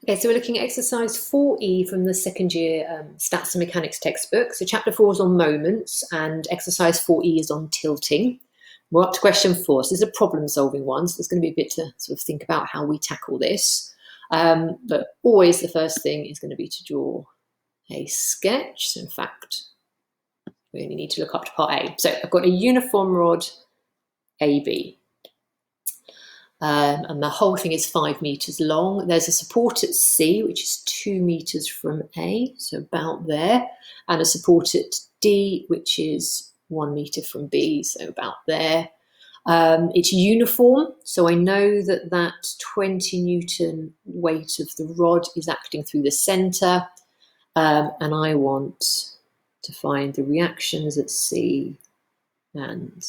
Okay, so we're looking at exercise 4e from the second year Stats and Mechanics textbook. So chapter 4 is on moments and exercise 4e is on tilting. We're up to question 4. So this is a problem solving one. So there's going to be a bit to sort of think about how we tackle this. But always the first thing is going to be to draw a sketch. So in fact, we only need to look up to part A. So I've got a uniform rod AB. And the whole thing is 5 meters long. There's a support at C, which is 2 meters from A, so about there, and a support at D, which is 1 meter from B, so about there. It's uniform, so I know that that 20 Newton weight of the rod is acting through the center, and I want to find the reactions at C and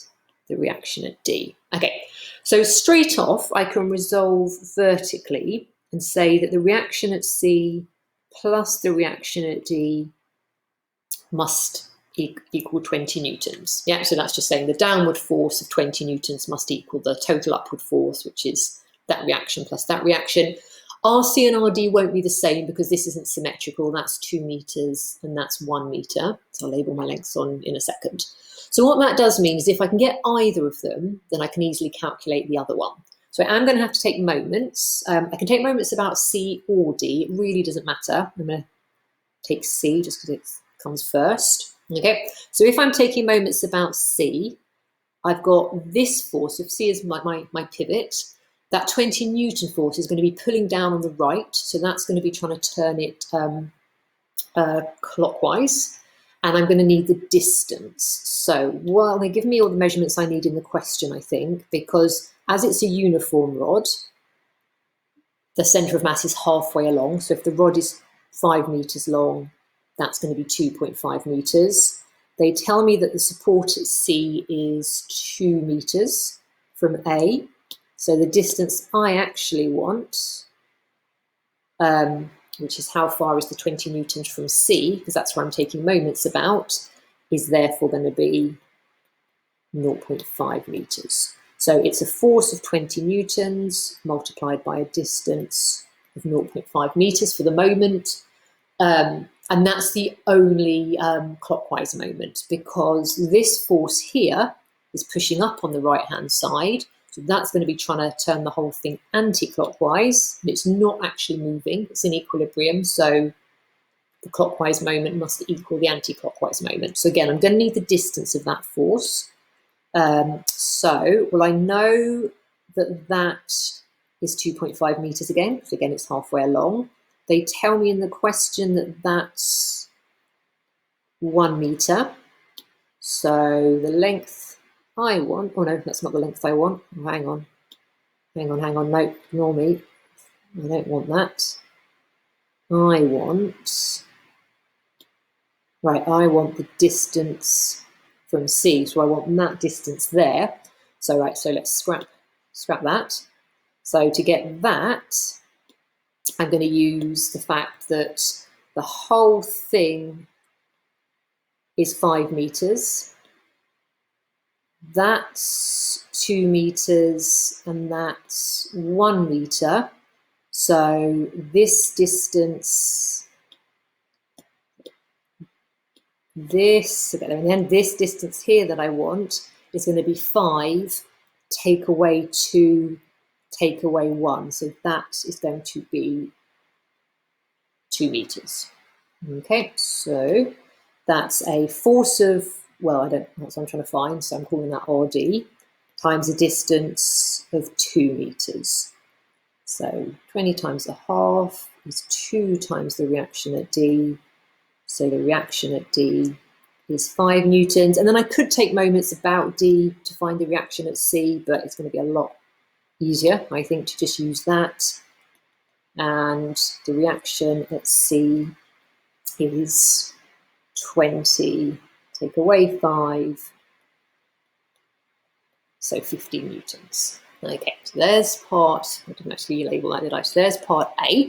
the reaction at D. Okay, so straight off, I can resolve vertically and say that the reaction at C plus the reaction at D must equal 20 newtons. Yeah, so that's just saying the downward force of 20 newtons must equal the total upward force, which is that reaction plus that reaction. RC and RD won't be the same because this isn't symmetrical. That's 2 meters and that's 1 meter. So I'll label my lengths on in a second. So what that does mean is if I can get either of them, then I can easily calculate the other one. So I'm going to have to take moments. I can take moments about C or D. It really doesn't matter. I'm going to take C just because it comes first. Okay. So if I'm taking moments about C, I've got this force. If C is my pivot, that 20 Newton force is going to be pulling down on the right. So that's going to be trying to turn it clockwise. And I'm going to need the distance. So, well, they give me all the measurements I need in the question, I think, because as it's a uniform rod, the center of mass is halfway along. So if the rod is 5 meters long, that's going to be 2.5 meters. They tell me that the support at C is 2 meters from A. So the distance I actually want, which is how far is the 20 newtons from C, because that's where I'm taking moments about, is therefore going to be 0.5 meters. So it's a force of 20 newtons multiplied by a distance of 0.5 meters for the moment. And that's the only clockwise moment, because this force here is pushing up on the right-hand side. So that's going to be trying to turn the whole thing anti-clockwise. And it's not actually moving. It's in equilibrium. So the clockwise moment must equal the anti-clockwise moment. So again, I'm going to need the distance of that force. Well, I know that that is 2.5 meters again. So again, it's halfway along. They tell me in the question that that's 1 meter. So the length I want, oh no, that's not the length I want. Oh, hang on, no, ignore me. I don't want that. I want the distance from C. So I want that distance there. So right, so let's scrap that. So to get that, I'm going to use the fact that the whole thing is 5 meters. That's 2 meters and that's 1 meter. So this distance, and then this distance here that I want is going to be 5, take away 2, take away 1. So that is going to be 2 meters. Okay, so that's a force of, well, that's what I'm trying to find, so I'm calling that RD, times a distance of 2 meters. So 20 times a half is 2 times the reaction at D. So the reaction at D is 5 newtons. And then I could take moments about D to find the reaction at C, but it's going to be a lot easier, I think, to just use that. And the reaction at C is 20, take away 5, so 15 newtons. Okay, so there's part, I didn't actually label that, did I? So there's part A.